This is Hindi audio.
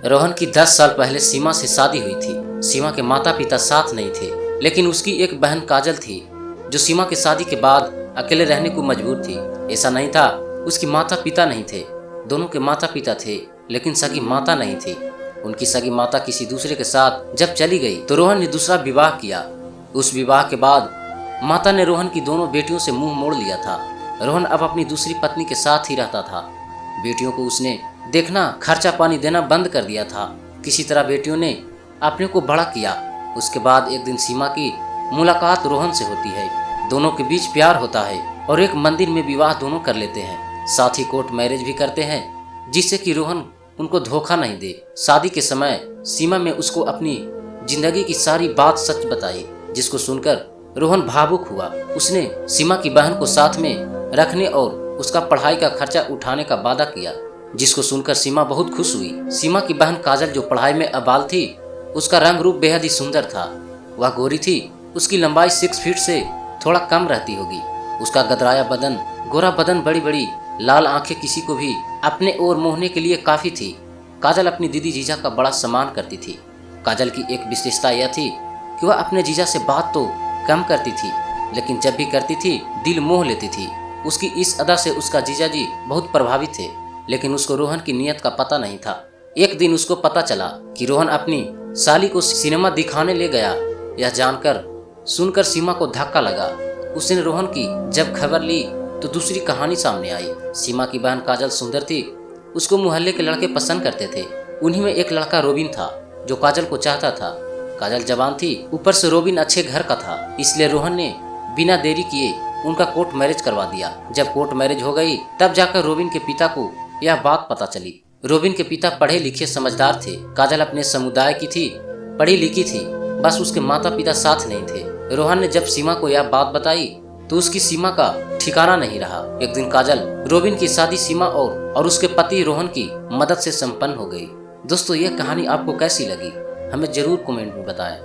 रोहन की 10 साल पहले सीमा से शादी हुई थी। सीमा के माता पिता साथ नहीं थे, लेकिन उसकी एक बहन काजल थी जो सीमा की शादी के बाद अकेले रहने को मजबूर थी। ऐसा नहीं था उसकी माता पिता नहीं थे, दोनों के माता पिता थे, लेकिन सगी माता नहीं थी। उनकी सगी माता किसी दूसरे के साथ जब चली गई तो रोहन ने दूसरा विवाह किया। उस विवाह के बाद माता ने रोहन की दोनों बेटियों से मुंह मोड़ लिया था। रोहन अब अपनी दूसरी पत्नी के साथ ही रहता था। बेटियों को उसने देखना, खर्चा पानी देना बंद कर दिया था। किसी तरह बेटियों ने अपने को बड़ा किया। उसके बाद एक दिन सीमा की मुलाकात रोहन से होती है। दोनों के बीच प्यार होता है और एक मंदिर में विवाह दोनों कर लेते हैं। साथ ही कोर्ट मैरिज भी करते हैं, जिससे कि रोहन उनको धोखा नहीं दे। शादी के समय सीमा में उसको अपनी जिंदगी की सारी बात सच बताई, जिसको सुनकर रोहन भावुक हुआ। उसने सीमा की बहन को साथ में रखने और उसका पढ़ाई का खर्चा उठाने का वादा किया, जिसको सुनकर सीमा बहुत खुश हुई। सीमा की बहन काजल जो पढ़ाई में अबाल थी, उसका रंग रूप बेहद ही सुंदर था। वह गोरी थी, उसकी लंबाई 6 फीट से थोड़ा कम रहती होगी। उसका गदराया बदन, गोरा बदन, बड़ी बड़ी लाल आंखें किसी को भी अपने ओर मोहने के लिए काफी थी। काजल अपनी दीदी जीजा का बड़ा सम्मान करती थी। काजल की एक विशेषता यह थी कि वह अपने जीजा से बात तो कम करती थी, लेकिन जब भी करती थी दिल मोह लेती थी। उसकी इस अदा से उसका जीजा जी बहुत प्रभावित थे, लेकिन उसको रोहन की नीयत का पता नहीं था। एक दिन उसको पता चला कि रोहन अपनी साली को सिनेमा दिखाने ले गया। यह जानकर सुनकर सीमा को धक्का लगा। उसने रोहन की जब खबर ली तो दूसरी कहानी सामने आई। सीमा की बहन काजल सुंदर थी, उसको मोहल्ले के लड़के पसंद करते थे। उन्हीं में एक लड़का रोबिन था जो काजल को चाहता था। काजल जवान थी, ऊपर से रोबिन अच्छे घर का था, इसलिए रोहन ने बिना देरी किए उनका कोर्ट मैरिज करवा दिया। जब कोर्ट मैरिज हो गई तब जाकर रोबिन के पिता को यह बात पता चली। रोबिन के पिता पढ़े लिखे समझदार थे। काजल अपने समुदाय की थी, पढ़ी लिखी थी, बस उसके माता पिता साथ नहीं थे। रोहन ने जब सीमा को यह बात बताई तो उसकी सीमा का ठिकाना नहीं रहा। एक दिन काजल रोबिन की शादी सीमा और उसके पति रोहन की मदद से संपन्न हो गई। दोस्तों, यह कहानी आपको कैसी लगी हमें जरूर कमेंट में बताएं।